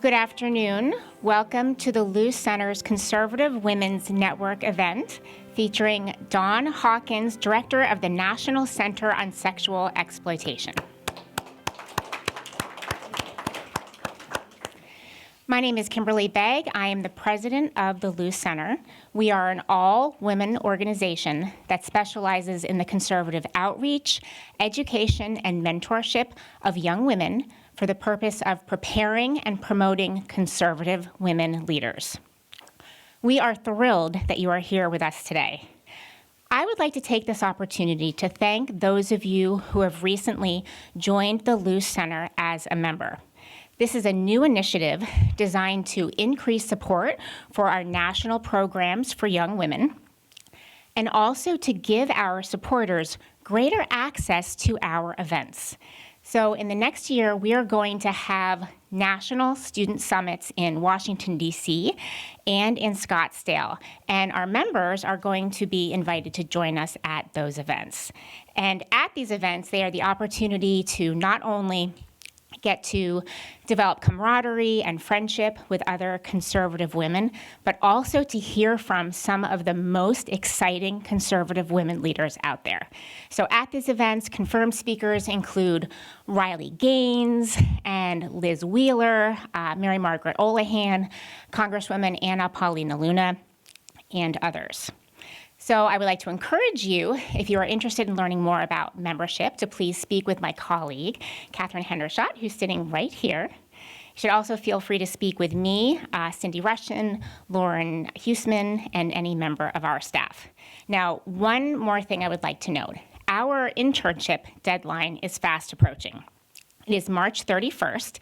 Good afternoon. Welcome to the Luce Center's Conservative Women's Network event featuring Dawn Hawkins, Director of the National Center on Sexual Exploitation. My name is Kimberly Begg. I am the president of the Luce Center. We are an all-women organization that specializes in the conservative outreach, education, and mentorship of young women for the purpose of preparing and promoting conservative women leaders. We are thrilled that you are here with us today. I would like to take this opportunity to thank those of you who have recently joined the Luce Center as a member. This is a new initiative designed to increase support for our national programs for young women and also to give our supporters greater access to our events. So in the next year, we are going to have national student summits in Washington, D.C. and in Scottsdale. And our members are going to be invited to join us at those events. And at these events, they are the opportunity to not only get to develop camaraderie and friendship with other conservative women, but also to hear from some of the most exciting conservative women leaders out there. So at these events, confirmed speakers include Riley Gaines and Liz Wheeler, Mary Margaret Olahan, Congresswoman Anna Paulina Luna, and others. So I would like to encourage you, if you are interested in learning more about membership, to please speak with my colleague, Catherine Hendershot, who's sitting right here. You should also feel free to speak with me, Cindy Russian, Lauren Huseman, and any member of our staff. Now, one more thing I would like to note. Our internship deadline is fast approaching. It is March 31st,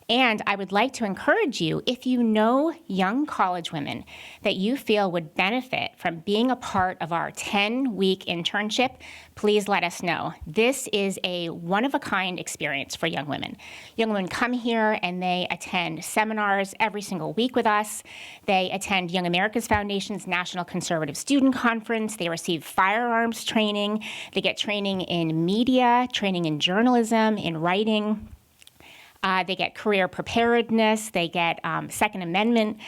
and I would like to encourage you, if you know young college women that you feel would benefit from being a part of our 10-week internship, please let us know. This is a one-of-a-kind experience for young women. Young women come here and they attend seminars every single week with us. They attend Young America's Foundation's National Conservative Student Conference. They receive firearms training. They get training in media, training in journalism, in writing. They get career preparedness, they get Second Amendment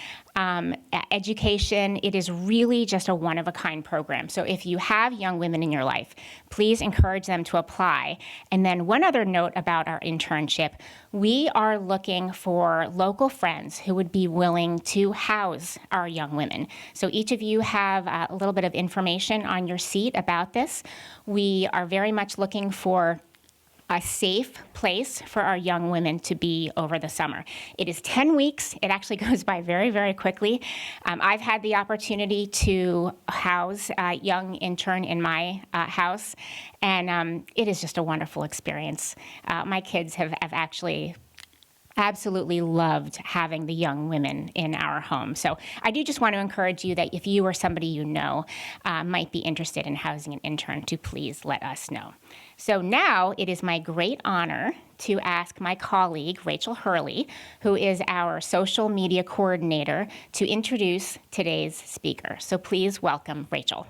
education. It is really just a one-of-a-kind program. So if you have young women in your life, please encourage them to apply. And then one other note about our internship, we are looking for local friends who would be willing to house our young women. So each of you have a little bit of information on your seat about this. We are very much looking for a safe place for our young women to be over the summer. It is 10 weeks. It actually goes by very, very quickly. I've had the opportunity to house a young intern in my house, and it is just a wonderful experience. My kids have actually absolutely loved having the young women in our home. So I do just want to encourage you that if you or somebody you know might be interested in housing an intern, to please let us know. So now it is my great honor to ask my colleague, Rachel Hurley, who is our social media coordinator, to introduce today's speaker. So please welcome Rachel.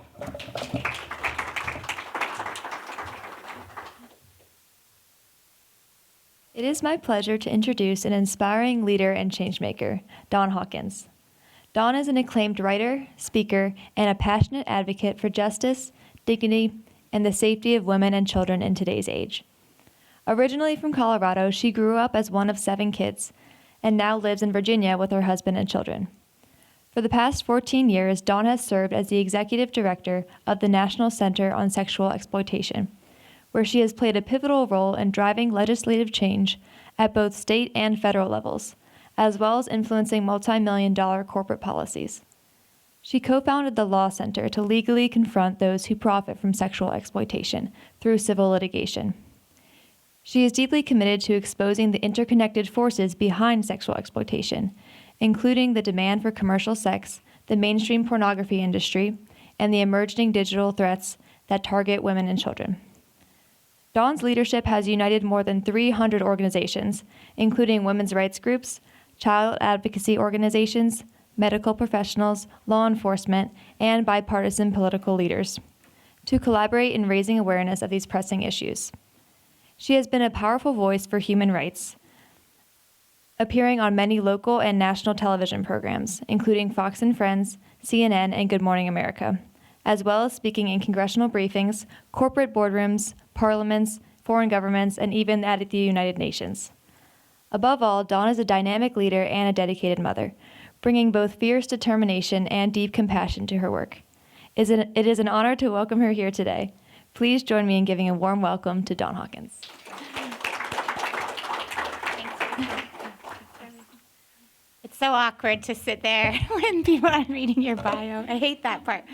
It is my pleasure to introduce an inspiring leader and changemaker, Dawn Hawkins. Dawn is an acclaimed writer, speaker, and a passionate advocate for justice, dignity, and the safety of women and children in today's age. Originally from Colorado, she grew up as one of 7 kids and now lives in Virginia with her husband and children. For the past 14 years, Dawn has served as the executive director of the National Center on Sexual Exploitation, where she has played a pivotal role in driving legislative change at both state and federal levels, as well as influencing multimillion-dollar corporate policies. She co-founded the Law Center to legally confront those who profit from sexual exploitation through civil litigation. She is deeply committed to exposing the interconnected forces behind sexual exploitation, including the demand for commercial sex, the mainstream pornography industry, and the emerging digital threats that target women and children. Dawn's leadership has united more than 300 organizations, including women's rights groups, child advocacy organizations, medical professionals, law enforcement, and bipartisan political leaders, to collaborate in raising awareness of these pressing issues. She has been a powerful voice for human rights, appearing on many local and national television programs, including Fox and Friends, CNN, and Good Morning America, as well as speaking in congressional briefings, corporate boardrooms, parliaments, foreign governments, and even at the United Nations. Above all, Dawn is a dynamic leader and a dedicated mother, bringing both fierce determination and deep compassion to her work. It is an honor to welcome her here today. Please join me in giving a warm welcome to Dawn Hawkins. It's so awkward to sit there when people are reading your bio. I hate that part.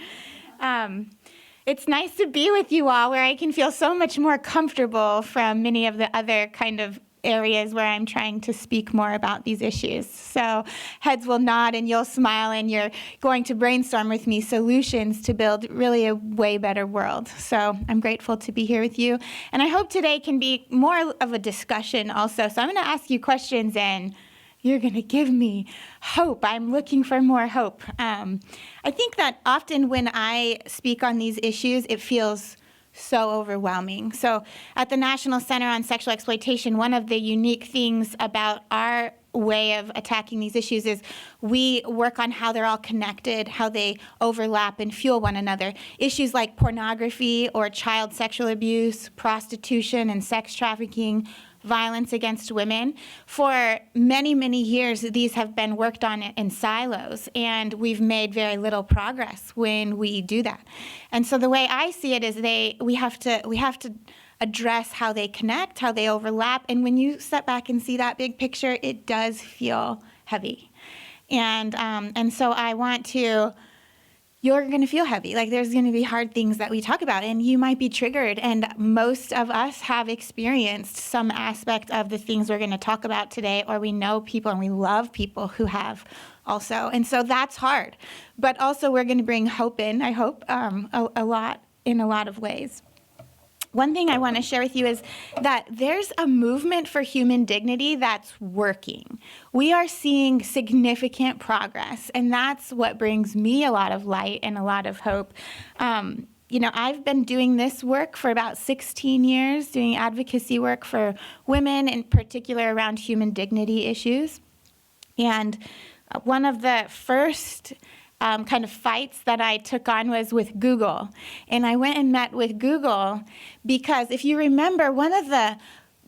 It's nice to be with you all where I can feel so much more comfortable from many of the other kind of areas where I'm trying to speak more about these issues. So heads will nod and you'll smile and you're going to brainstorm with me solutions to build really a way better world. So I'm grateful to be here with you. And I hope today can be more of a discussion also. So I'm going to ask you questions and you're going to give me hope. I'm looking for more hope. I think that often when I speak on these issues, it feels so overwhelming. So at the National Center on Sexual Exploitation, one of the unique things about our way of attacking these issues is we work on how they're all connected, how they overlap and fuel one another. Issues like pornography or child sexual abuse, prostitution and sex trafficking, violence against women. For many, many years, these have been worked on in silos, and we've made very little progress when we do that. And so the way I see it is we have to address how they connect, how they overlap, and when you step back and see that big picture, it does feel heavy. And so I want to. You're going to feel heavy. Like there's going to be hard things that we talk about, and you might be triggered. And most of us have experienced some aspect of the things we're going to talk about today, or we know people and we love people who have also. And so that's hard. But also we're going to bring hope in, I hope, in a lot of ways. One thing I want to share with you is that there's a movement for human dignity that's working. We are seeing significant progress, and that's what brings me a lot of light and a lot of hope. I've been doing this work for about 16 years, doing advocacy work for women, in particular around human dignity issues. And one of the first kind of fights that I took on was with Google. And I went and met with Google because if you remember, one of the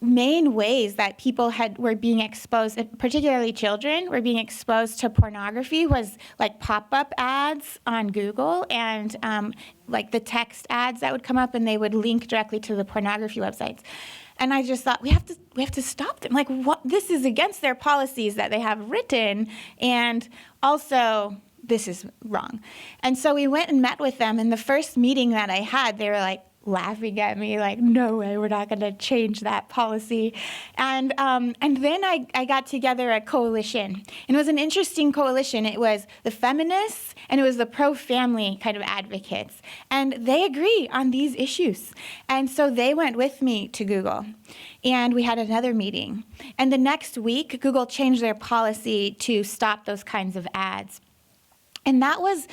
main ways that people were being exposed, particularly children, were being exposed to pornography was like pop-up ads on Google and like the text ads that would come up and they would link directly to the pornography websites. And I just thought, we have to stop them. Like, what? This is against their policies that they have written, and also this is wrong. And so we went and met with them, and the first meeting that I had, they were like laughing at me, like, no way, we're not going to change that policy. And then I got together a coalition. And it was an interesting coalition. It was the feminists, and it was the pro-family kind of advocates. And they agree on these issues. And so they went with me to Google. And we had another meeting. And the next week, Google changed their policy to stop those kinds of ads. And that was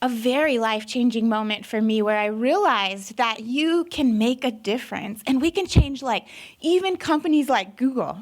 a very life-changing moment for me where I realized that you can make a difference and we can change even companies like Google.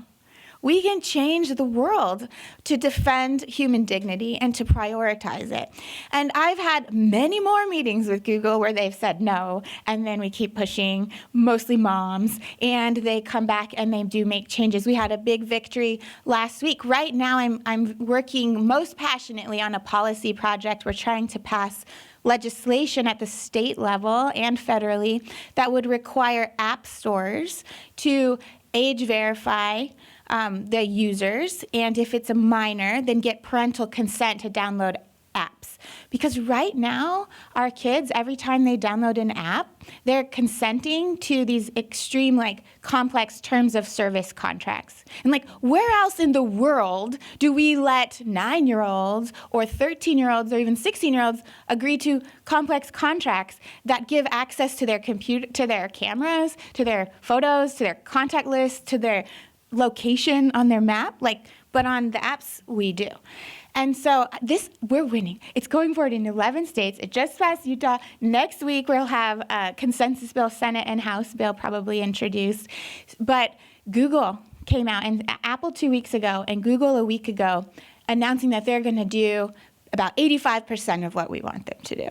We can change the world to defend human dignity and to prioritize it. And I've had many more meetings with Google where they've said no, and then we keep pushing, mostly moms, and they come back and they do make changes. We had a big victory last week. Right now, I'm working most passionately on a policy project. We're trying to pass legislation at the state level and federally that would require app stores to age verify the users, and if it's a minor, then get parental consent to download apps. Because right now, our kids, every time they download an app, they're consenting to these extreme, complex terms of service contracts. And where else in the world do we let 9-year-olds or 13-year-olds or even 16-year-olds agree to complex contracts that give access to their computer, to their cameras, to their photos, to their contact list, to their location on their map? But on the apps, we do. And so we're winning. It's going forward in 11 states. It just passed Utah. Next week, we'll have a consensus bill, Senate and House bill probably introduced. But Google came out, and Apple 2 weeks ago and Google a week ago, announcing that they're going to do about 85% of what we want them to do.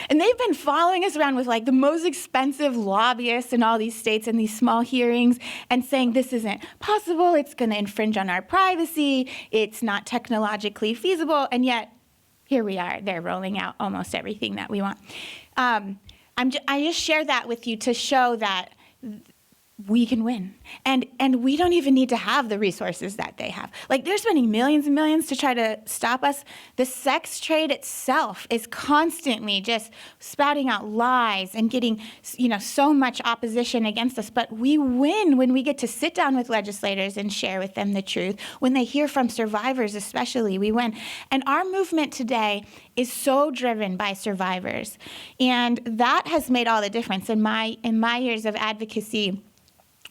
And they've been following us around with like the most expensive lobbyists in all these states and these small hearings and saying this isn't possible, it's going to infringe on our privacy, it's not technologically feasible, and yet here we are, they're rolling out almost everything that we want. I just share that with you to show that we can win. And we don't even need to have the resources that they have. Like, they're spending millions and millions to try to stop us. The sex trade itself is constantly just spouting out lies and getting, so much opposition against us. But we win when we get to sit down with legislators and share with them the truth. When they hear from survivors especially, we win. And our movement today is so driven by survivors. And that has made all the difference in my years of advocacy,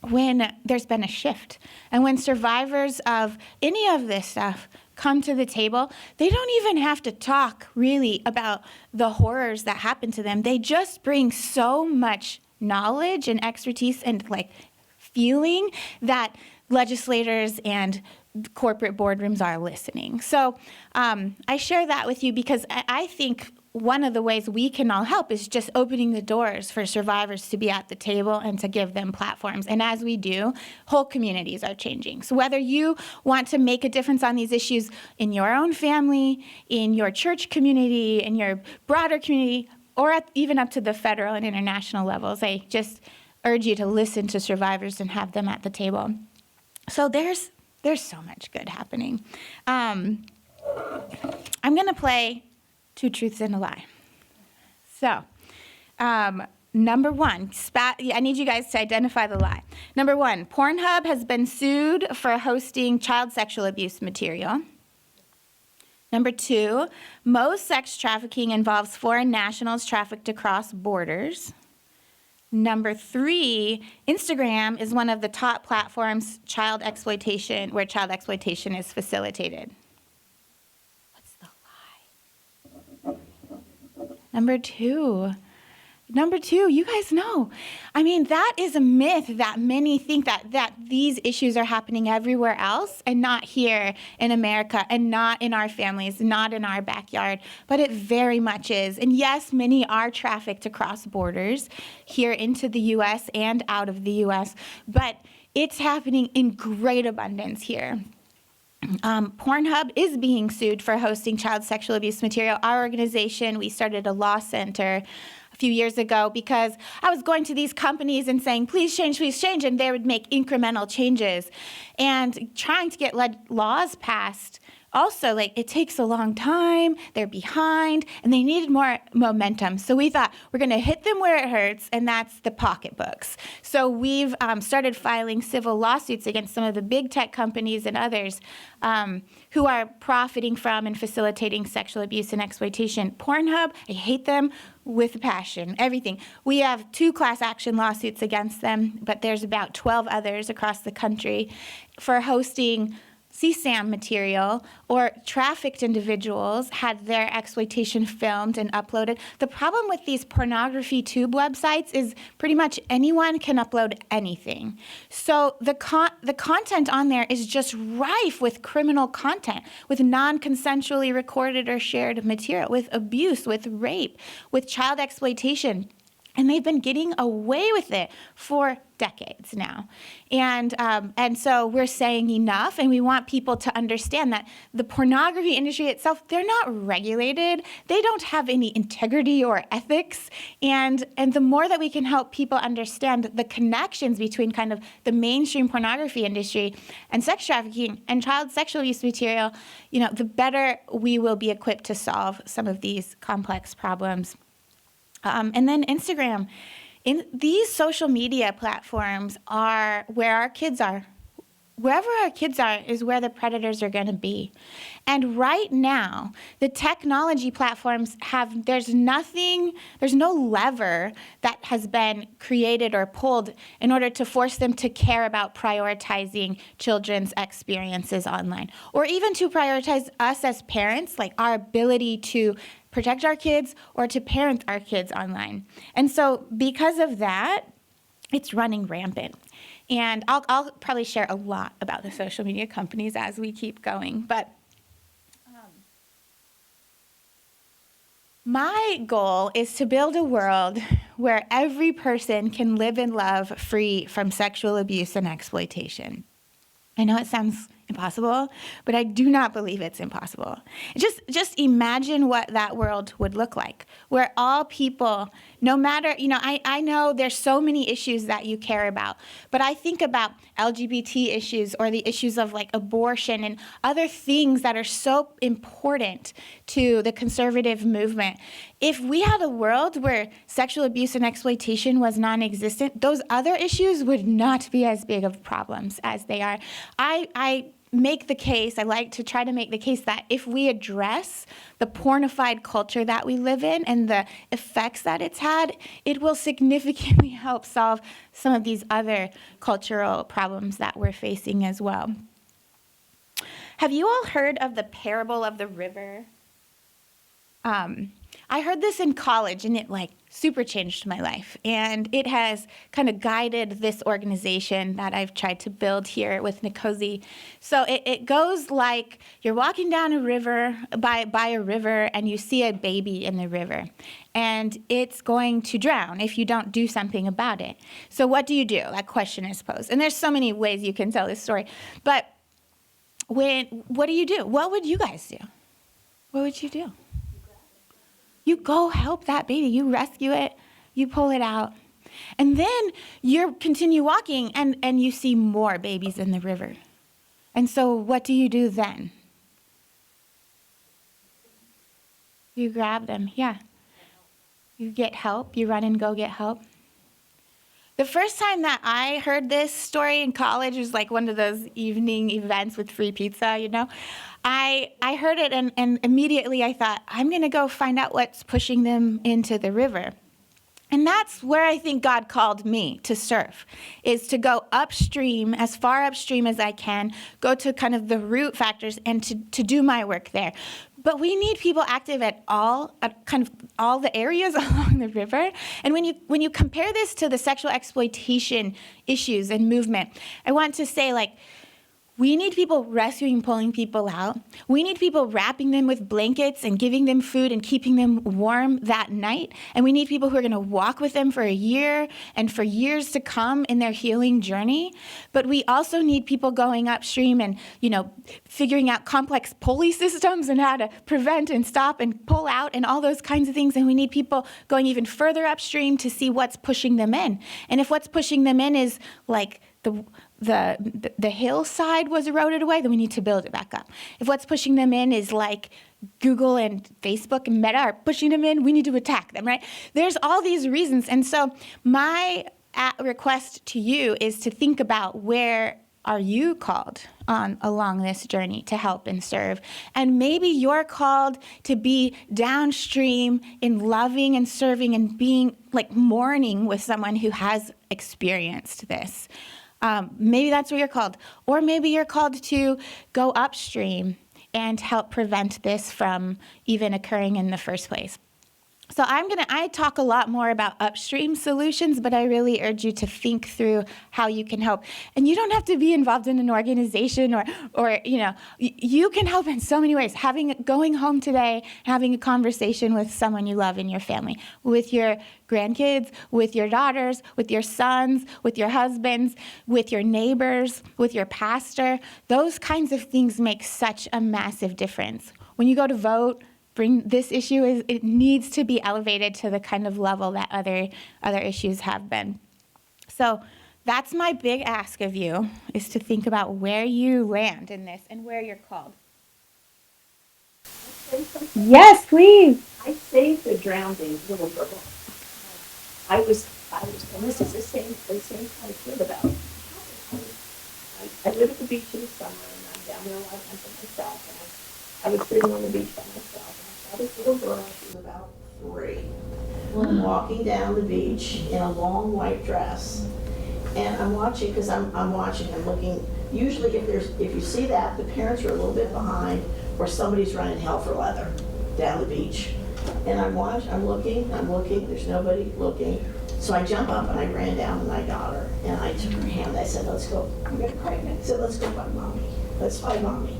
when there's been a shift. And when survivors of any of this stuff come to the table, they don't even have to talk really about the horrors that happen to them. They just bring so much knowledge and expertise and feeling that legislators and corporate boardrooms are listening. So I share that with you because I think one of the ways we can all help is just opening the doors for survivors to be at the table and to give them platforms. And as we do, whole communities are changing. So whether you want to make a difference on these issues in your own family, in your church community, in your broader community, or even up to the federal and international levels, I just urge you to listen to survivors and have them at the table. So there's so much good happening. I'm going to play Two Truths and a Lie. So, number one, I need you guys to identify the lie. Number one, Pornhub has been sued for hosting child sexual abuse material. Number two, most sex trafficking involves foreign nationals trafficked across borders. Number three, Instagram is one of the top platforms where child exploitation is facilitated. Number two, you guys know. I mean, that is a myth that many think that these issues are happening everywhere else and not here in America and not in our families, not in our backyard, but it very much is. And yes, many are trafficked across borders here into the U.S. and out of the U.S., but it's happening in great abundance here. Pornhub is being sued for hosting child sexual abuse material. Our organization, we started a law center a few years ago because I was going to these companies and saying, please change, and they would make incremental changes. And trying to get laws passed, also, it takes a long time, they're behind, and they needed more momentum. So we thought, we're going to hit them where it hurts, and that's the pocketbooks. So we've started filing civil lawsuits against some of the big tech companies and others who are profiting from and facilitating sexual abuse and exploitation. Pornhub, I hate them with passion, everything. We have 2 class action lawsuits against them, but there's about 12 others across the country for hosting CSAM material, or trafficked individuals had their exploitation filmed and uploaded. The problem with these pornography tube websites is pretty much anyone can upload anything. So the content on there is just rife with criminal content, with non-consensually recorded or shared material, with abuse, with rape, with child exploitation. And they've been getting away with it for decades now. And so we're saying enough, and we want people to understand that the pornography industry itself, they're not regulated. They don't have any integrity or ethics. And the more that we can help people understand the connections between kind of the mainstream pornography industry and sex trafficking and child sexual abuse material, the better we will be equipped to solve some of these complex problems. And then Instagram. These social media platforms are where our kids are. Wherever our kids are is where the predators are going to be. And right now, the technology platforms there's no lever that has been created or pulled in order to force them to care about prioritizing children's experiences online, or even to prioritize us as parents, like our ability to protect our kids or to parent our kids online. And so because of that, it's running rampant. And I'll probably share a lot about the social media companies as we keep going. But my goal is to build a world where every person can live in love free from sexual abuse and exploitation. I know it sounds impossible, but I do not believe it's impossible. Just imagine what that world would look like, where all people, no matter, I know there's so many issues that you care about, but I think about LGBT issues or the issues of like abortion and other things that are so important to the conservative movement. If we had a world where sexual abuse and exploitation was non-existent, those other issues would not be as big of problems as they are. I make the case, I like to try to make the case that if we address the pornified culture that we live in and the effects that it's had, it will significantly help solve some of these other cultural problems that we're facing as well. Have you all heard of the parable of the river? I heard this in college, and it super changed my life. And it has kind of guided this organization that I've tried to build here with Nikosi. So it goes like you're walking down a river, by a river, and you see a baby in the river. And it's going to drown if you don't do something about it. So what do? That question is posed. And there's so many ways you can tell this story. But what do? What would you guys do? What would you do? You go help that baby. You rescue it. You pull it out. And then you continue walking, and you see more babies in the river. And so what do you do then? You grab them. Yeah. You get help. You run and go get help. The first time that I heard this story in college was like one of those evening events with free pizza, I heard it and immediately I thought, I'm going to go find out what's pushing them into the river. And that's where I think God called me to serve, is to go upstream, as far upstream as I can, go to kind of the root factors and to do my work there. But we need people active at kind of all the areas along the river. And when you compare this to the sexual exploitation issues and movement, I want to say we need people rescuing, pulling people out. We need people wrapping them with blankets and giving them food and keeping them warm that night. And we need people who are going to walk with them for a year and for years to come in their healing journey. But we also need people going upstream and, figuring out complex pulley systems and how to prevent and stop and pull out and all those kinds of things. And we need people going even further upstream to see what's pushing them in. And if what's pushing them in is like the hillside was eroded away, then we need to build it back up. If what's pushing them in is like Google and Facebook and Meta are pushing them in, we need to attack them, right? There's all these reasons. And so my request to you is to think about where are you called on along this journey to help and serve. And maybe you're called to be downstream in loving and serving and being mourning with someone who has experienced this. Maybe that's what you're called. Or maybe you're called to go upstream and help prevent this from even occurring in the first place. So I talk a lot more about upstream solutions, but I really urge you to think through how you can help. And you don't have to be involved in an organization or you can help in so many ways. Going home today, having a conversation with someone you love in your family, with your grandkids, with your daughters, with your sons, with your husbands, with your neighbors, with your pastor. Those kinds of things make such a massive difference. When you go to vote, this issue it needs to be elevated to the kind of level that other issues have been. So that's my big ask of you, is to think about where you land in this and where you're called. Yes, please. I saved the drowning little girl. I was, and this is the same kind of kid about. I live at the beach in the summer, and I'm down there a lot of times by myself, and I was sitting on the beach by myself. This little girl, she was about 3, walking down the beach in a long white dress. And I'm watching, because I'm looking. Usually if you see that, the parents are a little bit behind, or somebody's running hell for leather down the beach. And I'm looking, there's nobody looking. So I jump up and I ran down and I got her and I took her hand. I said, let's go. I'm gonna cry again. I said, let's go find mommy. Let's find mommy.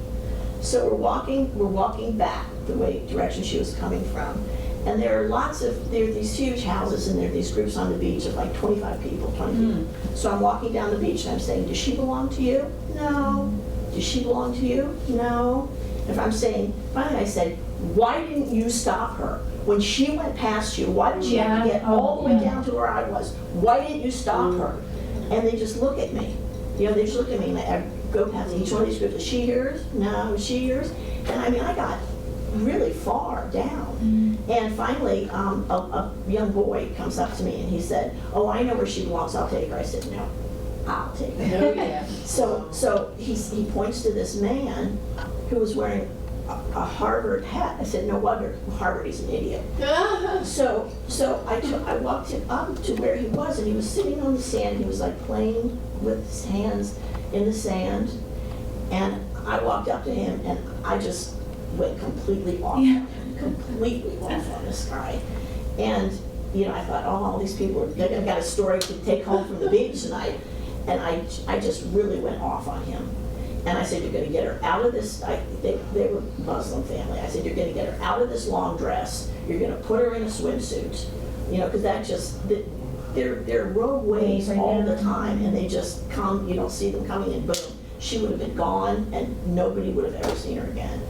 So we're walking back the direction she was coming from. And there are these huge houses and there are these groups on the beach of like 25 people, 20 people. So I'm walking down the beach and I'm saying, does she belong to you? No. Does she belong to you? No. And I'm saying, finally I said, why didn't you stop her? When she went past you, why did she have to get all the way down to where I was? Why didn't you stop her? And they just look at me. You know, they just look at me and I go past each one of these groups. Is she yours? No. Is she yours? And I mean, I got really far down. And finally, a young boy comes up to me and he said, oh, I know where she belongs, I'll take her. I said, no, I'll take her. Oh, yeah. So he points to this man who was wearing a Harvard hat. I said, no wonder Harvard, he's an idiot. So I walked him up to where he was and he was sitting on the sand. He was like playing with his hands in the sand. And I walked up to him and I just went completely off, completely off on this guy. And, you know, I thought, oh, all these people, they're gonna got a story to take home from the beach tonight. And I just really went off on him. And I said, you're gonna get her out of this, they were a Muslim family. I said, you're gonna get her out of this long dress. You're gonna put her in a swimsuit. You know, because that just, they're roadways all the time and they just come, you don't see them coming and boom. She would have been gone and nobody would have ever seen her again.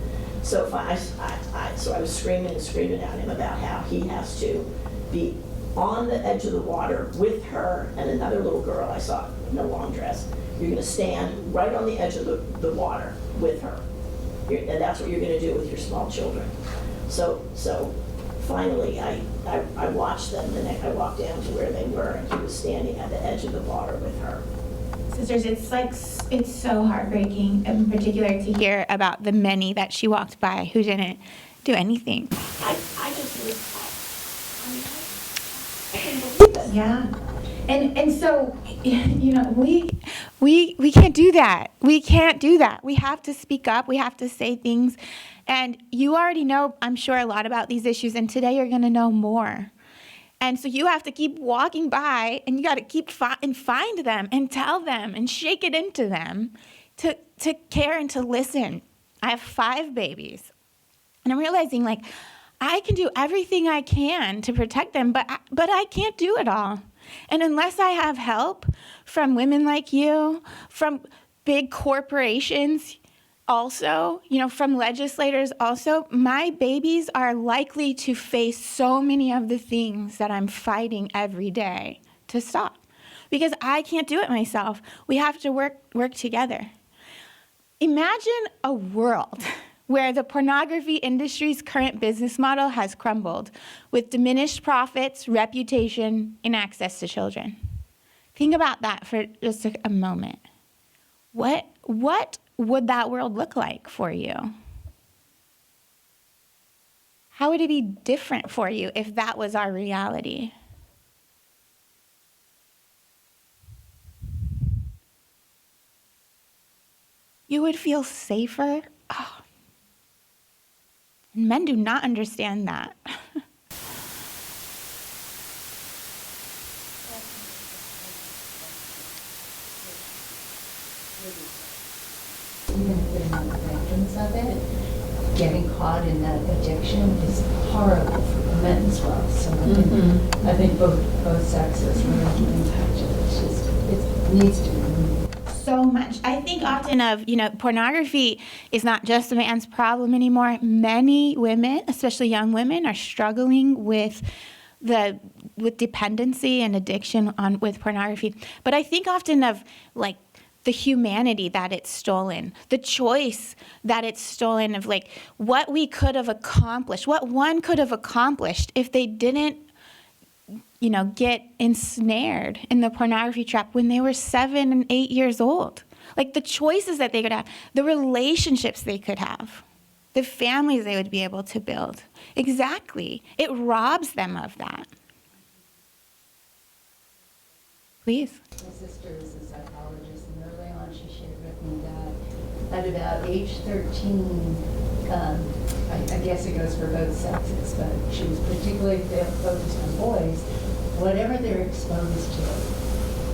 So I was screaming and screaming at him about how he has to be on the edge of the water with her and another little girl I saw in a long dress. You're going to stand right on the edge of the water with her. And that's what you're going to do with your small children. So finally, I watched them, and I walked down to where they were, and he was standing at the edge of the water with her. Sisters, it's so heartbreaking, in particular to hear about the many that she walked by who didn't do anything. I just was, I couldn't believe it. Yeah. And so, you know, we can't do that. We can't do that. We have to speak up. We have to say things. And you already know, I'm sure, a lot about these issues, and today you're going to know more. And so you have to keep walking by, and you got to keep and find them and tell them and shake it into them to care and to listen. I have 5 babies, and I'm realizing, like, I can do everything I can to protect them, but I can't do it all. And unless I have help from women like you, from big corporations also, you know, from legislators also, my babies are likely to face so many of the things that I'm fighting every day to stop. Because I can't do it myself. We have to work together. Imagine a world where the pornography industry's current business model has crumbled with diminished profits, reputation, and access to children. Think about that for just a moment. What would that world look like for you? How would it be different for you if that was our reality? You would feel safer. Oh. And men do not understand that. Even if they're not victims of it, getting caught in that addiction is horrible for men as well. So I think both sexes really impacted. It needs to be removed. So much. I think often of, you know, pornography is not just a man's problem anymore. Many women, especially young women, are struggling with dependency and addiction with pornography. But I think often of, like, the humanity that it's stolen, the choice that it's stolen, of like what we could have accomplished, what one could have accomplished if they didn't, you know, get ensnared in the pornography trap when they were 7 and 8 years old. Like the choices that they could have, the relationships they could have, the families they would be able to build. Exactly. It robs them of that. Please. My sister is a psychologist, and early on she shared with me that at about age 13, I guess it goes for both sexes, but she was particularly focused on boys, whatever they're exposed to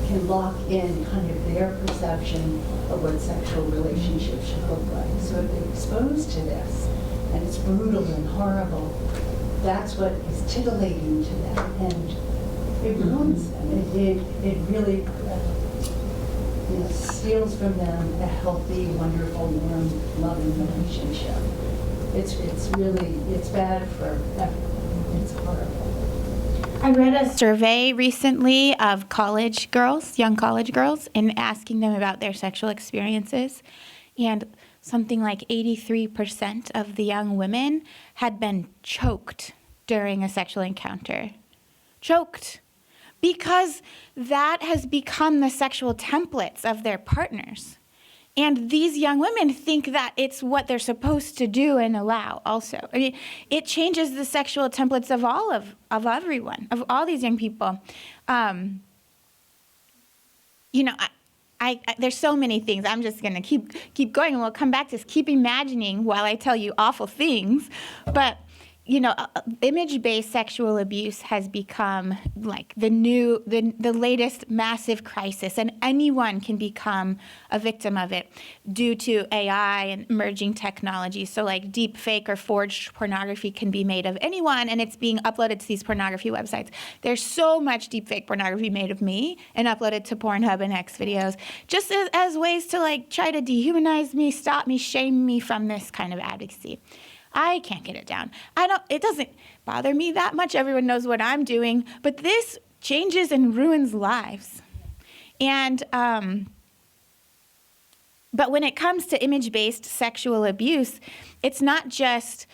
can lock in kind of their perception of what sexual relationships should look like. So if they're exposed to this, and it's brutal and horrible, that's what is titillating to them, and it ruins them. It really steals from them a healthy, wonderful, warm, loving relationship. It's bad for everyone. It's horrible. I read a survey recently of college girls, young college girls, and asking them about their sexual experiences. And something like 83% of the young women had been choked during a sexual encounter. Choked. Because that has become the sexual templates of their partners. And these young women think that it's what they're supposed to do and allow also. I mean, it changes the sexual templates of everyone, of all these young people. There's so many things. I'm just going to keep going, and we'll come back to this. Keep imagining while I tell you awful things. But image-based sexual abuse has become like the latest massive crisis, and anyone can become a victim of it due to AI and emerging technology. So like deep fake or forged pornography can be made of anyone, and it's being uploaded to these pornography websites. There's so much deep fake pornography made of me and uploaded to Pornhub and X videos, just as ways to like try to dehumanize me, stop me, shame me from this kind of advocacy. I can't get it down. It doesn't bother me that much. Everyone knows what I'm doing, but this changes and ruins lives. And, but when it comes to image-based sexual abuse, it's not just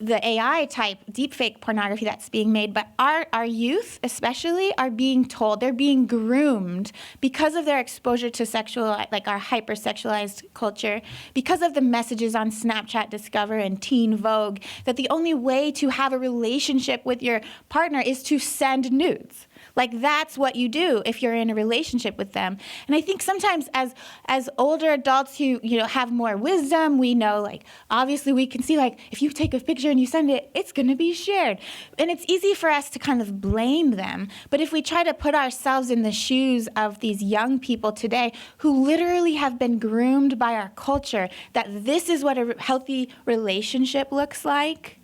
the AI type deepfake pornography that's being made, but our youth especially are being told, they're being groomed because of their exposure to sexual, like our hypersexualized culture, because of the messages on Snapchat Discover and Teen Vogue, that the only way to have a relationship with your partner is to send nudes. Like that's what you do if you're in a relationship with them. And I think sometimes as older adults who have more wisdom, we know like obviously we can see like if you take a picture and you send it, it's going to be shared. And it's easy for us to kind of blame them. But if we try to put ourselves in the shoes of these young people today who literally have been groomed by our culture that this is what a healthy relationship looks like,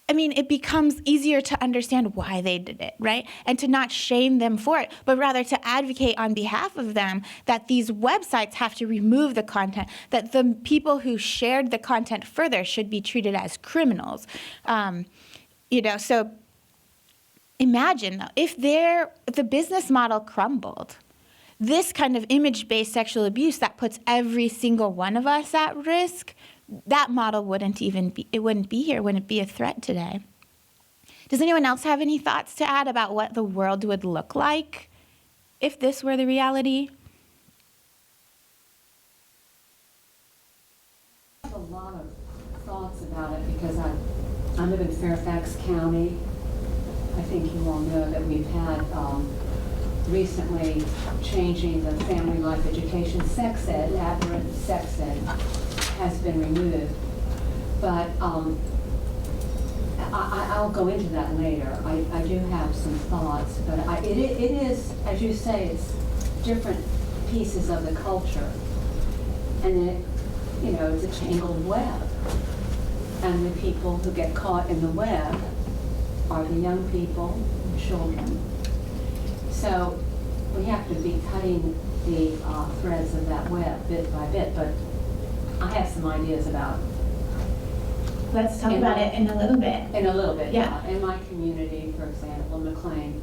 I mean, it becomes easier to understand why they did it, right? And to not shame them for it, but rather to advocate on behalf of them that these websites have to remove the content, that the people who shared the content further should be treated as criminals. So imagine, though, if the business model crumbled, this kind of image-based sexual abuse that puts every single one of us at risk, that model wouldn't be here, wouldn't be a threat today. Does anyone else have any thoughts to add about what the world would look like if this were the reality? I have a lot of thoughts about it because I live in Fairfax County. I think you all know that we've had recently changing the family life education sex ed, aberrant sex ed has been removed. But I'll go into that later. I do have some thoughts, but it is, as you say, it's different pieces of the culture. And it's a tangled web. And the people who get caught in the web are the young people and children. So we have to be cutting the threads of that web bit by bit, but I have some ideas about it. Let's talk about it in a little bit. In a little bit, Yeah. In my community, for example, McLean.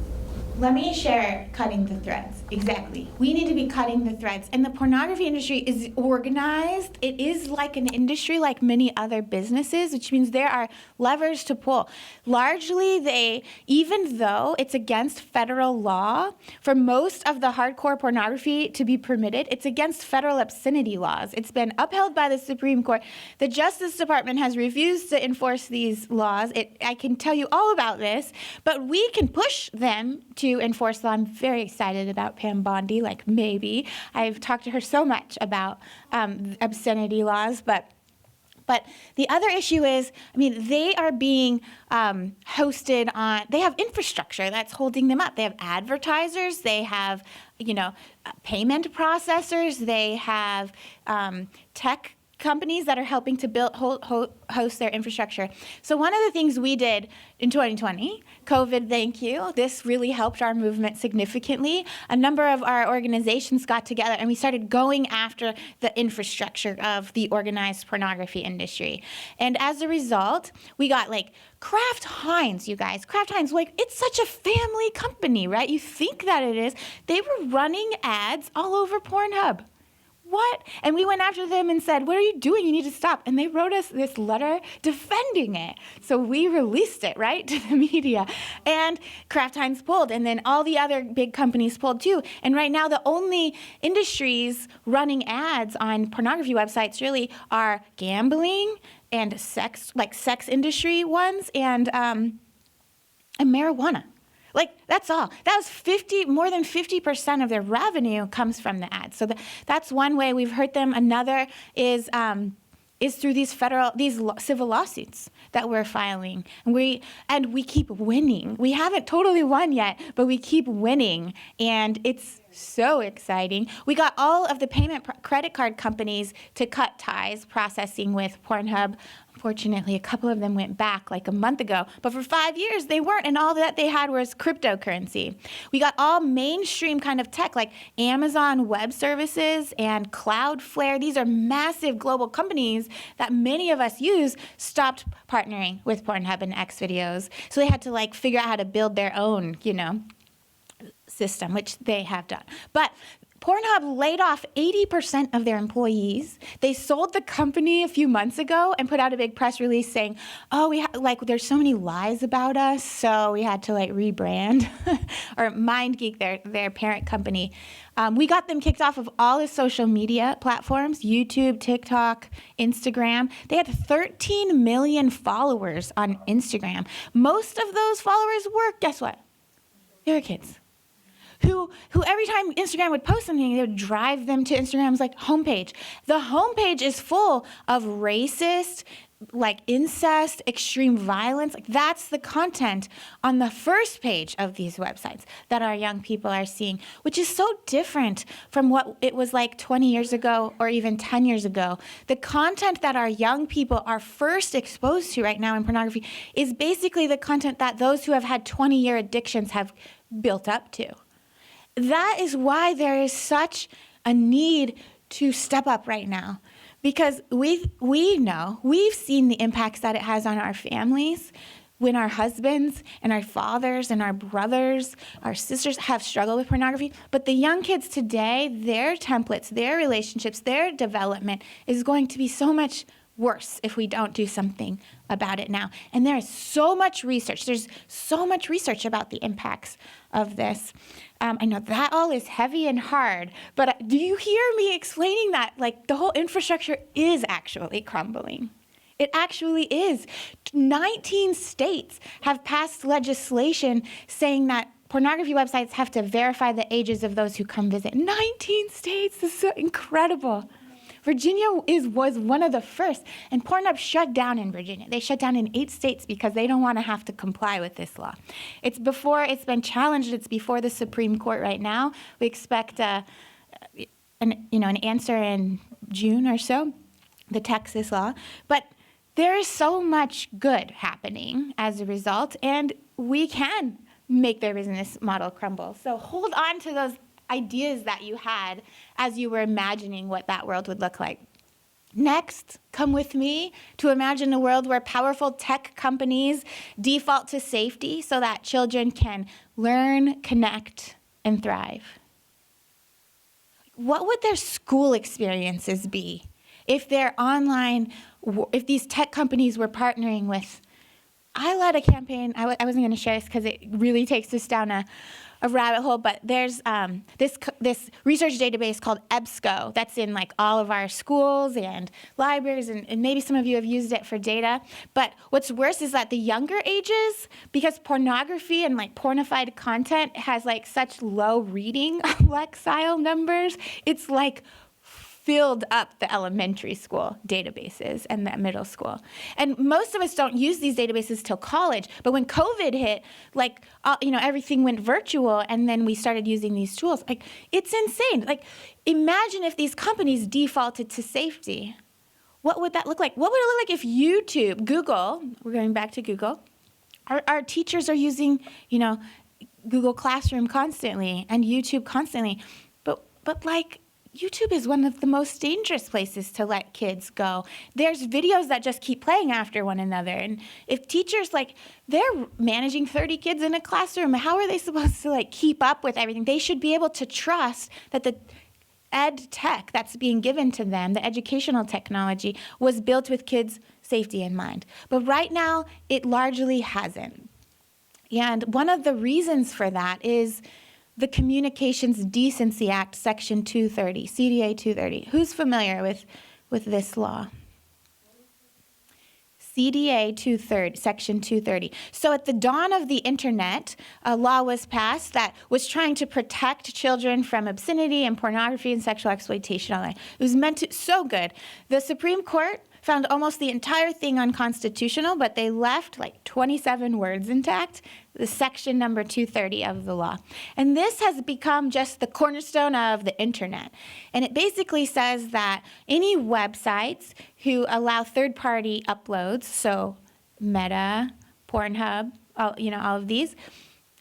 Let me share cutting the threads. Exactly. We need to be cutting the threads. And the pornography industry is organized. It is like an industry like many other businesses, which means there are levers to pull. Largely, even though it's against federal law, for most of the hardcore pornography to be permitted, it's against federal obscenity laws. It's been upheld by the Supreme Court. The Justice Department has refused to enforce these laws. I can tell you all about this, but we can push them to enforce law. I'm very excited about Pam Bondi, like maybe. I've talked to her so much about obscenity laws, but But the other issue is, I mean, they are being hosted on, they have infrastructure that's holding them up. They have advertisers, they have, payment processors, they have tech companies that are helping to build host their infrastructure. So one of the things we did in 2020, COVID, thank you, this really helped our movement significantly. A number of our organizations got together and we started going after the infrastructure of the organized pornography industry. And as a result, we got like Kraft Heinz, you guys. Kraft Heinz, like, it's such a family company, right? You think that it is. They were running ads all over Pornhub. What? And we went after them and said, what are you doing? You need to stop. And they wrote us this letter defending it. So we released it, right, to the media. And Kraft Heinz pulled, and then all the other big companies pulled too. And right now, the only industries running ads on pornography websites really are gambling and sex industry ones, and marijuana. Like, that's all. That was more than 50% of their revenue comes from the ads. So that's one way we've hurt them. Another is through these civil lawsuits that we're filing. And we keep winning. We haven't totally won yet, but we keep winning. And it's so exciting. We got all of the credit card companies to cut ties processing with Pornhub. Unfortunately, a couple of them went back like a month ago, but for 5 years they weren't, and all that they had was cryptocurrency. We got all mainstream kind of tech like Amazon Web Services and Cloudflare. These are massive global companies that many of us use, stopped partnering with Pornhub and Xvideos. So they had to like figure out how to build their own, system, which they have done. But Pornhub laid off 80% of their employees. They sold the company a few months ago and put out a big press release saying, there's so many lies about us, so we had to rebrand or MindGeek, their parent company. We got them kicked off of all the social media platforms, YouTube, TikTok, Instagram. They had 13 million followers on Instagram. Most of those followers were, guess what? They were kids. Who every time Instagram would post something, they would drive them to Instagram's homepage. The homepage is full of racist, incest, extreme violence. That's the content on the first page of these websites that our young people are seeing, which is so different from what it was like 20 years ago or even 10 years ago. The content that our young people are first exposed to right now in pornography is basically the content that those who have had 20-year addictions have built up to. That is why there is such a need to step up right now, because we know, we've seen the impacts that it has on our families when our husbands and our fathers and our brothers, our sisters have struggled with pornography. But the young kids today, their templates, their relationships, their development is going to be so much worse if we don't do something about it now. And there is so much research. There's so much research about the impacts of this. I know that all is heavy and hard, but do you hear me explaining that? The whole infrastructure is actually crumbling. It actually is. 19 states have passed legislation saying that pornography websites have to verify the ages of those who come visit. 19 states, this is so incredible. Virginia was one of the first, and Pornhub shut down in Virginia. They shut down in 8 states because they don't want to have to comply with this law. It's been challenged. It's before the Supreme Court right now. We expect an answer in June or so, the Texas law. But there is so much good happening as a result, and we can make their business model crumble. So hold on to those ideas that you had as you were imagining what that world would look like. Next, come with me to imagine a world where powerful tech companies default to safety so that children can learn, connect, and thrive. What would their school experiences be if if these tech companies were partnering with? I led a campaign, I wasn't going to share this because it really takes us down a rabbit hole, but there's this research database called EBSCO that's in all of our schools and libraries, and maybe some of you have used it for data. But what's worse is that the younger ages, because pornography and pornified content has such low reading lexile numbers, it's filled up the elementary school databases and the middle school. And most of us don't use these databases till college. But when COVID hit, like, everything went virtual, and then we started using these tools. Like, it's insane. Like, imagine if these companies defaulted to safety. What would that look like? What would it look like if YouTube, Google, we're going back to Google, our teachers are using, Google Classroom constantly and YouTube constantly. But like, YouTube is one of the most dangerous places to let kids go. There's videos that just keep playing after one another. And if teachers, they're managing 30 kids in a classroom, how are they supposed to, keep up with everything? They should be able to trust that the ed tech that's being given to them, the educational technology, was built with kids' safety in mind. But right now, it largely hasn't. And one of the reasons for that is the Communications Decency Act, Section 230, CDA 230. Who's familiar with this law? CDA 230, Section 230. So at the dawn of the internet, a law was passed that was trying to protect children from obscenity and pornography and sexual exploitation online. It was meant to, so good. The Supreme Court found almost the entire thing unconstitutional, but they left 27 words intact, the section number 230 of the law. And this has become just the cornerstone of the internet. And it basically says that any websites who allow third-party uploads, so Meta, Pornhub, all of these,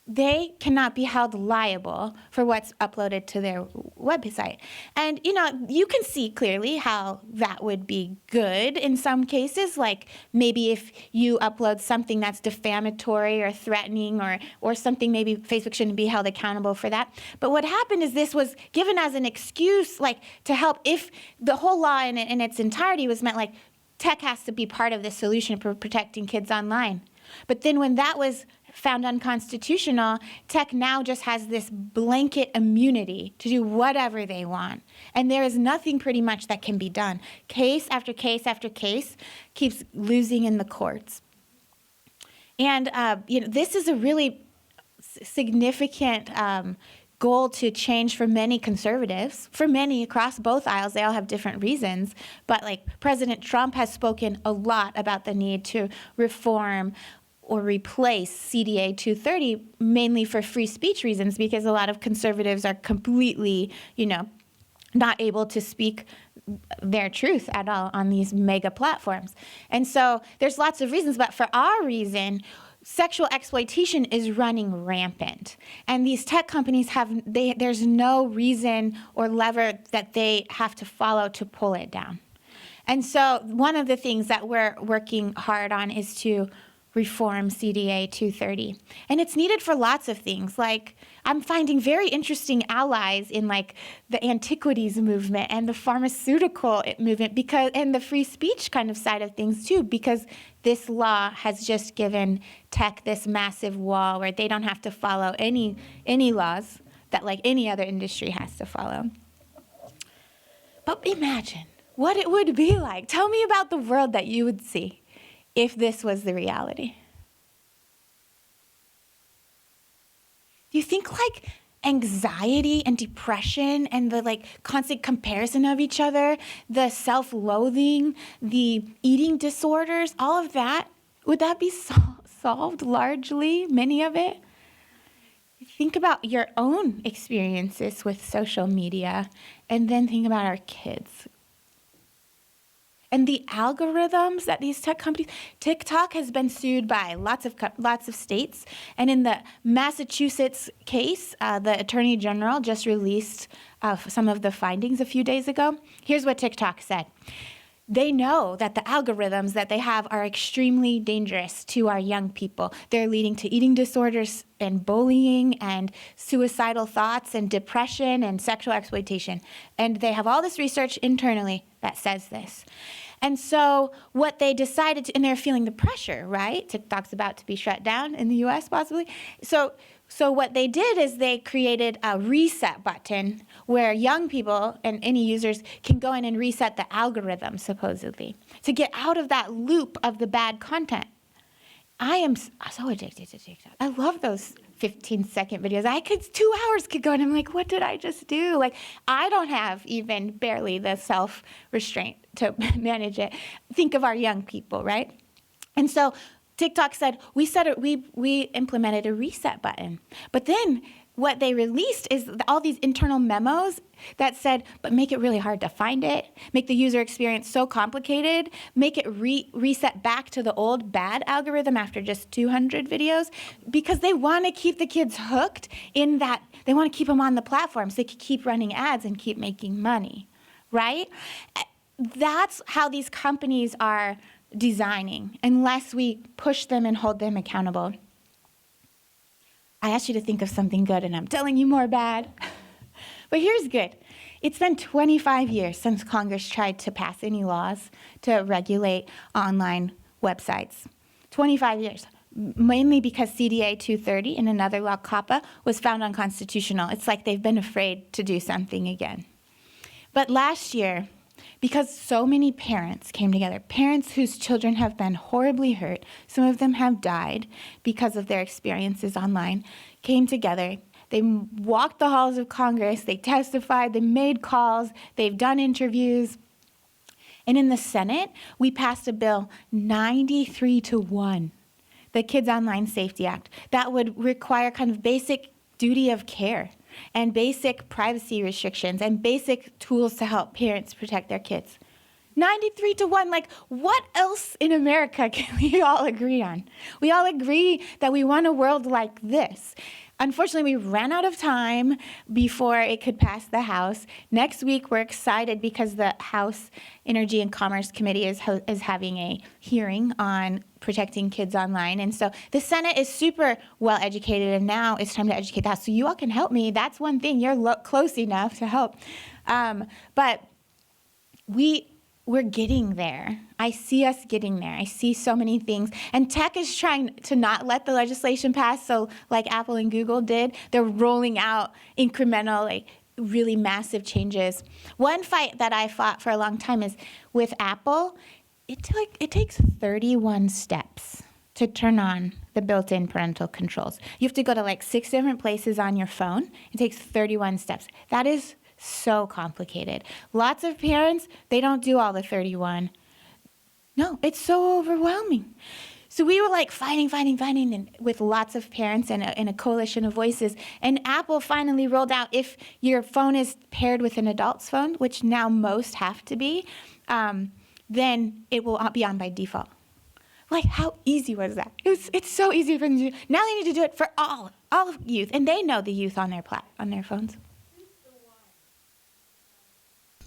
they cannot be held liable for what's uploaded to their website. And, you can see clearly how that would be good in some cases, like maybe if you upload something that's defamatory or threatening or something, maybe Facebook shouldn't be held accountable for that. But what happened is this was given as an excuse, to help if the whole law in its entirety was meant tech has to be part of the solution for protecting kids online. But then when that was found unconstitutional, tech now just has this blanket immunity to do whatever they want. And there is nothing pretty much that can be done. Case after case after case keeps losing in the courts. And this is a really significant goal to change for many conservatives, for many across both aisles. They all have different reasons. But President Trump has spoken a lot about the need to reform or replace CDA 230, mainly for free speech reasons, because a lot of conservatives are completely, not able to speak their truth at all on these mega platforms. And so there's lots of reasons, but for our reason, sexual exploitation is running rampant. And these tech companies there's no reason or lever that they have to follow to pull it down. And so one of the things that we're working hard on is to reform CDA 230. And it's needed for lots of things. I'm finding very interesting allies in the antiquities movement and the pharmaceutical movement and the free speech kind of side of things too, because this law has just given tech this massive wall where they don't have to follow any laws that any other industry has to follow. But imagine what it would be like. Tell me about the world that you would see if this was the reality. Do you think anxiety and depression and the constant comparison of each other, the self-loathing, the eating disorders, all of that, would that be solved largely, many of it? Think about your own experiences with social media and then think about our kids. And the algorithms that these tech companies, TikTok has been sued by lots of states. And in the Massachusetts case, the Attorney General just released some of the findings a few days ago. Here's what TikTok said. They know that the algorithms that they have are extremely dangerous to our young people. They're leading to eating disorders and bullying and suicidal thoughts and depression and sexual exploitation. And they have all this research internally that says this. And so what they decided to, and they're feeling the pressure, right? TikTok's about to be shut down in the US possibly. So what they did is they created a reset button where young people and any users can go in and reset the algorithm, supposedly, to get out of that loop of the bad content. I am so addicted to TikTok. I love those 15-second videos. 2 hours could go, and I'm like, what did I just do? Like, I don't have even barely the self-restraint to manage it. Think of our young people, right? And so TikTok said, we implemented a reset button. But then what they released is all these internal memos that said, but make it really hard to find it, make the user experience so complicated, make it reset back to the old bad algorithm after just 200 videos, because they want to keep the kids hooked in that, they want to keep them on the platform so they can keep running ads and keep making money, right? That's how these companies are designing, unless we push them and hold them accountable. I asked you to think of something good, and I'm telling you more bad. But here's good. It's been 25 years since Congress tried to pass any laws to regulate online websites. 25 years, mainly because CDA 230 and another law, COPPA, was found unconstitutional. It's like they've been afraid to do something again. But last year, because so many parents came together, parents whose children have been horribly hurt, some of them have died because of their experiences online, came together. They walked the halls of Congress, they testified, they made calls, they've done interviews. And in the Senate, we passed a bill 93-1, the Kids Online Safety Act, that would require kind of basic duty of care and basic privacy restrictions and basic tools to help parents protect their kids. 93-1, like, what else in America can we all agree on? We all agree that we want a world like this. Unfortunately, we ran out of time before it could pass the House. Next week, we're excited because the House Energy and Commerce Committee is having a hearing on protecting kids online. And so the Senate is super well educated, and now it's time to educate the House. So you all can help me. That's one thing. You're close enough to help. But we're getting there. I see us getting there. I see so many things. And tech is trying to not let the legislation pass. So like Apple and Google did, they're rolling out incremental, like really massive changes. One fight that I fought for a long time is with Apple. It takes 31 steps to turn on the built-in parental controls. You have to go to like 6 different places on your phone. It takes 31 steps. That is so complicated. Lots of parents, they don't do all the 31. No, it's so overwhelming. So we were like fighting and with lots of parents and a coalition of voices. And Apple finally rolled out, if your phone is paired with an adult's phone, which now most have to be, then it will be on by default. Like, how easy was that? It's so easy for them to do. Now they need to do it for all youth, and they know the youth on their phones.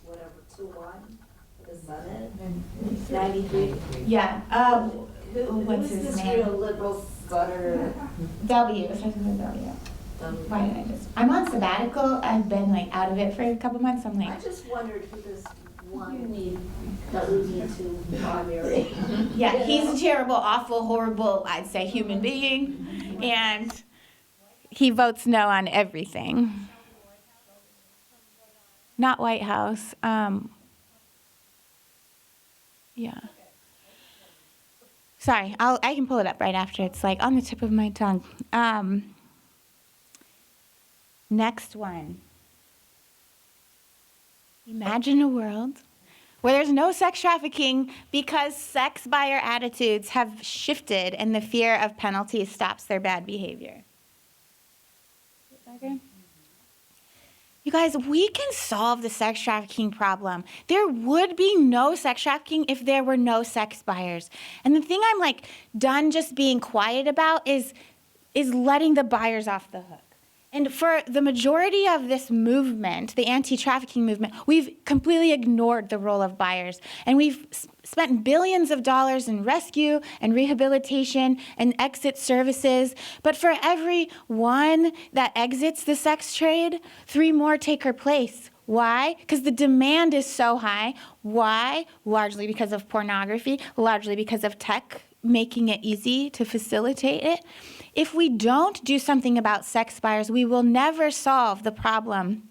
Whatever, 2-1, is that it? 93. Yeah. What's his name? Real liberal gutter. W. It starts with a W. Why did I just? I'm on sabbatical. I've been like out of it for a couple months. I'm I like, just wondered who this one that we need to primary. yeah, he's a terrible, awful, horrible, I'd say, human being, and he votes no on everything. Not White House. Yeah. Sorry, I can pull it up right after. It's like on the tip of my tongue. Next one. Imagine a world where there's no sex trafficking because sex buyer attitudes have shifted and the fear of penalties stops their bad behavior. You guys, we can solve the sex trafficking problem. There would be no sex trafficking if there were no sex buyers. And the thing I'm like done just being quiet about is letting the buyers off the hook. And for the majority of this movement, the anti-trafficking movement, we've completely ignored the role of buyers. And we've spent billions of dollars in rescue and rehabilitation and exit services. But for every one that exits the sex trade, 3 more take her place. Why? Because the demand is so high. Why? Largely because of pornography, largely because of tech making it easy to facilitate it. If we don't do something about sex buyers, we will never solve the problem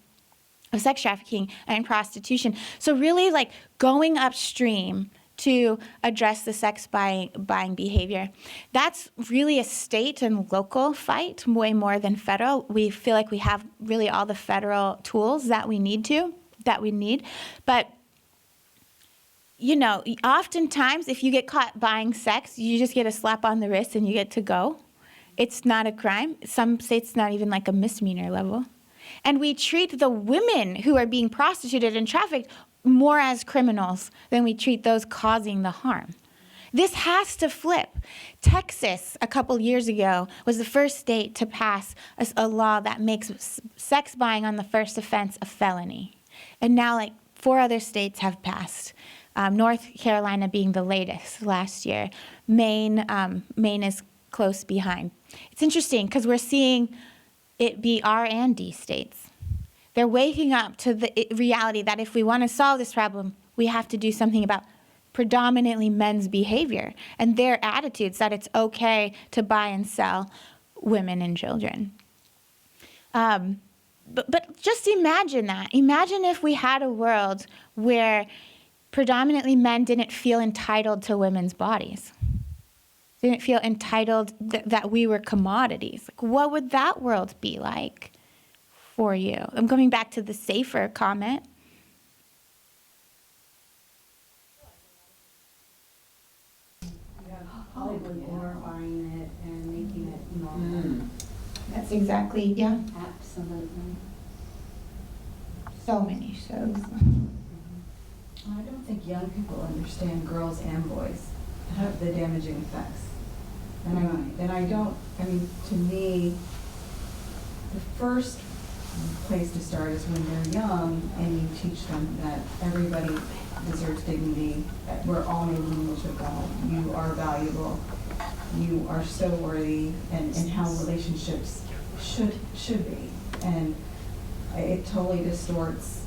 of sex trafficking and prostitution. So really, like, going upstream to address the sex buying behavior. That's really a state and local fight, way more than federal. We feel like we have really all the federal tools that we need. But, you know, oftentimes if you get caught buying sex, you just get a slap on the wrist and you get to go. It's not a crime. Some states it's not even like a misdemeanor level. And we treat the women who are being prostituted and trafficked more as criminals than we treat those causing the harm. This has to flip. Texas, a couple years ago, was the first state to pass a law that makes sex buying on the first offense a felony. And now, like, 4 other states have passed. North Carolina being the latest last year. Maine is close behind. It's interesting because we're seeing it be R and D states. They're waking up to the reality that if we want to solve this problem, we have to do something about predominantly men's behavior and their attitudes that it's okay to buy and sell women and children. But just imagine that. Imagine if we had a world where predominantly men didn't feel entitled to women's bodies, didn't feel entitled that we were commodities. Like, what would that world be like for you? I'm coming back to the safer comment. Hollywood glorifying it and making it normal. That's exactly, yeah. Absolutely. So many shows. I don't think young people understand girls and boys have the damaging effects. And I don't, I mean, to me, the first place to start is when they're young and you teach them that everybody deserves dignity, that we're all made in the image of God, you are valuable, you are so worthy, and how relationships should be. And it totally distorts,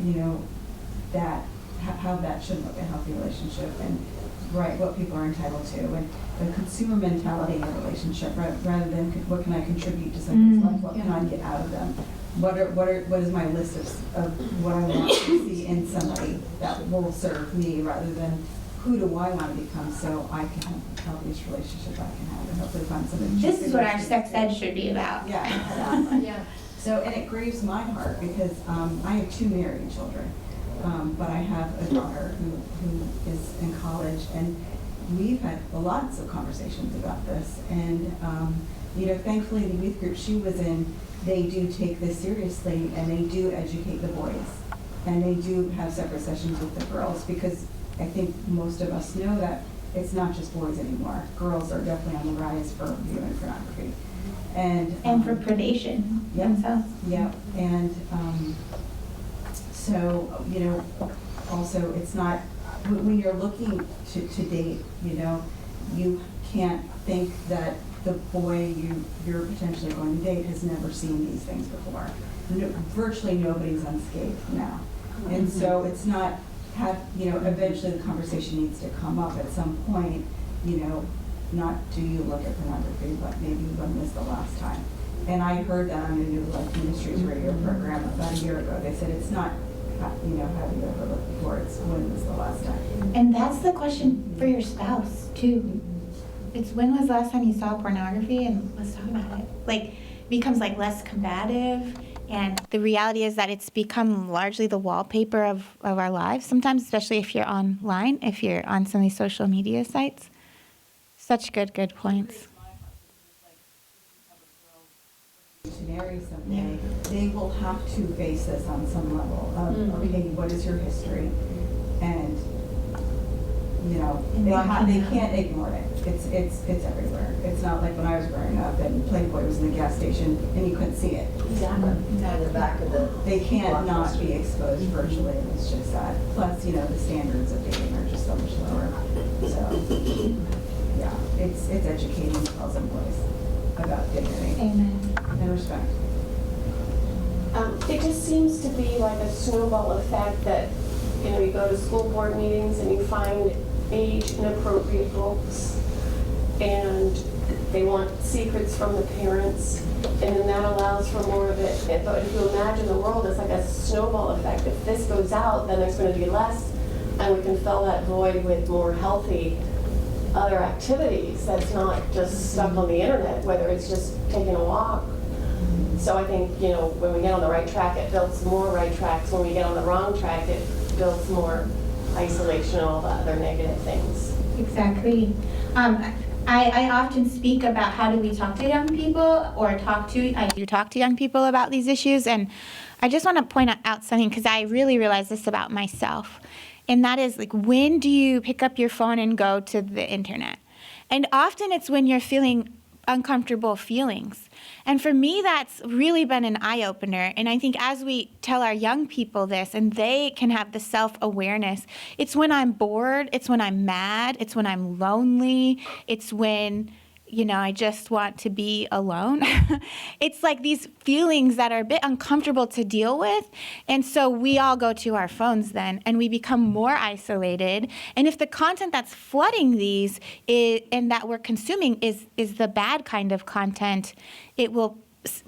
you know, that, how that should look, a healthy relationship, and right, what people are entitled to, and the consumer mentality in a relationship, rather than what can I contribute to somebody's life, what can I get out of them, what is my list of what I want to see in somebody that will serve me, rather than who do I want to become so I can have the healthiest relationship I can have, and hopefully find somebody. This is what our sex ed should be about. Yeah, exactly. Yeah. So, and it grieves my heart because I have 2 married children. But I have a daughter who is in college, and we've had lots of conversations about this. And, you know, thankfully the youth group she was in, they do take this seriously, and they do educate the boys. And they do have separate sessions with the girls, because I think most of us know that it's not just boys anymore. Girls are definitely on the rise for viewing pornography. And for predation themselves. Yeah, and so, you know, also it's not, when you're looking to date, you know, you can't think that the boy you're potentially going to date has never seen these things before. Virtually nobody's unscathed now. And so it's not, you know, eventually the conversation needs to come up at some point, you know, not do you look at pornography, but maybe when was the last time? And I heard that on the New Life Ministries radio program about a year ago. They said it's not, you know, have you ever looked before, it's when was the last time? And that's the question for your spouse, too. It's when was the last time you saw pornography, and let's talk about it. Like, becomes like less combative, and the reality is that it's become largely the wallpaper of our lives sometimes, especially if you're online, if you're on some of these social media sites. Such good points. To marry someday, they will have to face this on some level of, okay, what is your history? And, you know, they can't ignore it. It's everywhere. It's not like when I was growing up and Playboy was in the gas station and you couldn't see it. Exactly. At the back of the. They can't not be exposed virtually. It's just that. Plus, you know, the standards of dating are just so much lower. So, yeah, it's educating girls and boys about dignity. Amen. And respect. It just seems to be like a snowball effect that, you know, you go to school board meetings and you find age inappropriate books, and they want secrets from the parents, and then that allows for more of it. But if you imagine the world as like a snowball effect, if this goes out, then there's going to be less and we can fill that void with more healthy other activities that's not just stuck on the internet, whether it's just taking a walk. So I think, you know, when we get on the right track, it builds more right tracks. When we get on the wrong track, it builds more isolation and all the other negative things. Exactly. I often speak about how do we talk to young people, or I do talk to young people about these issues, and I just want to point out something, because I really realized this about myself, and that is, like, when do you pick up your phone and go to the internet? And often it's when you're feeling uncomfortable feelings. And for me, that's really been an eye-opener. And I think as we tell our young people this, and they can have the self-awareness, it's when I'm bored, it's when I'm mad, it's when I'm lonely, it's when, you know, I just want to be alone. It's like these feelings that are a bit uncomfortable to deal with. And so we all go to our phones then, and we become more isolated. And if the content that's flooding these and that we're consuming is the bad kind of content, it will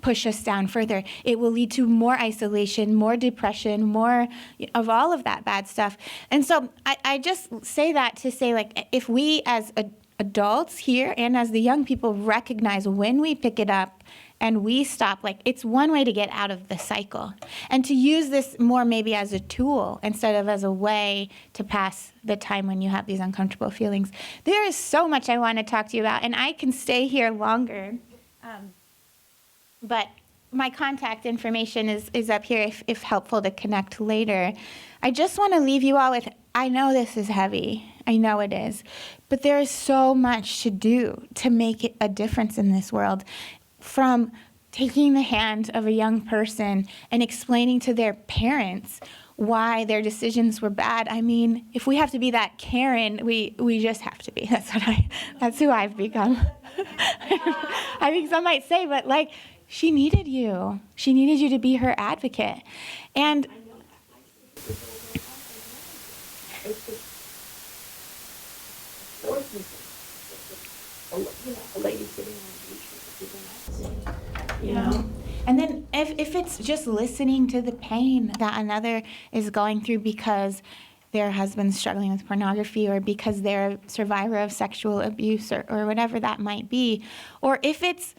push us down further. It will lead to more isolation, more depression, more of all of that bad stuff. And so I just say that to say, like, if we as adults here and as the young people recognize when we pick it up and we stop, like, it's one way to get out of the cycle, and to use this more maybe as a tool instead of as a way to pass the time when you have these uncomfortable feelings. There is so much I want to talk to you about, and I can stay here longer, but my contact information is up here if helpful to connect later. I just want to leave you all with, I know this is heavy. I know it is. But there is so much to do to make a difference in this world. From taking the hand of a young person and explaining to their parents why their decisions were bad. I mean, if we have to be that Karen, we just have to be. That's who I've become. I think some might say, but, like, she needed you. She needed you to be her advocate. And a lady sitting on the beach with the people not you know, and then if it's just listening to the pain that another is going through because their husband's struggling with pornography, or because they're a survivor of sexual abuse, or whatever that might be, or if it's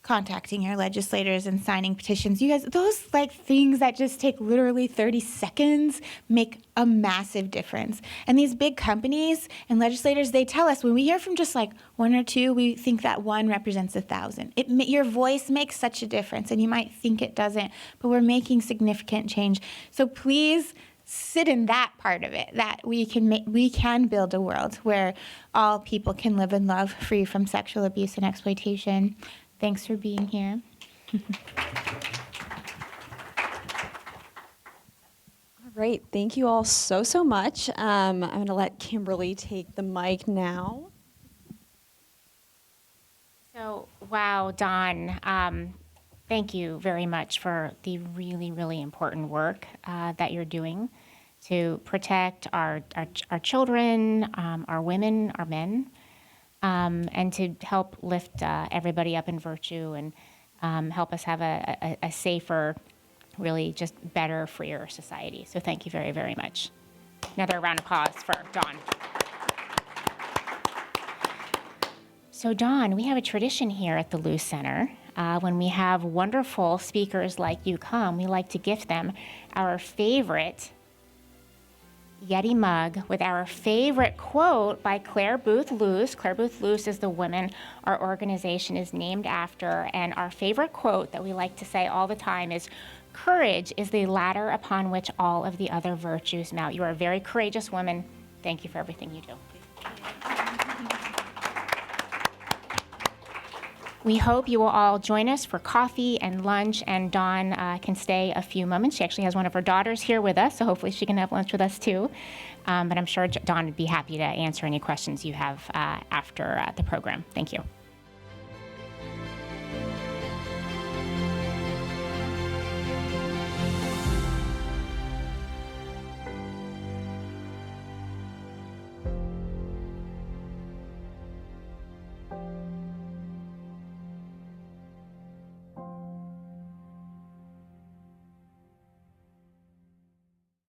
contacting your legislators and signing petitions, you guys, those, like, things that just take literally 30 seconds make a massive difference. And these big companies and legislators, they tell us, when we hear from just like one or two, we think that one represents 1,000. Your voice makes such a difference, and you might think it doesn't, but we're making significant change. So please sit in that part of it, that we can build a world where all people can live in love, free from sexual abuse and exploitation. Thanks for being here. All right, thank you all so much. I'm going to let Kimberly take the mic now. So, wow, Dawn, thank you very much for the really, really important work that you're doing to protect our children, our women, our men, and to help lift everybody up in virtue, and help us have a safer, really just better, freer society. So thank you very, very much. Another round of applause for Dawn. So Dawn, we have a tradition here at the Luce Center. When we have wonderful speakers like you come, we like to gift them our favorite Yeti mug with our favorite quote by Claire Booth Luce. Claire Booth Luce is the woman our organization is named after, and our favorite quote that we like to say all the time is, "Courage is the ladder upon which all of the other virtues mount." You are a very courageous woman. Thank you for everything you do. We hope you will all join us for coffee and lunch, and Dawn can stay a few moments. She actually has one of her daughters here with us, so hopefully she can have lunch with us too. But I'm sure Dawn would be happy to answer any questions you have after the program. Thank you.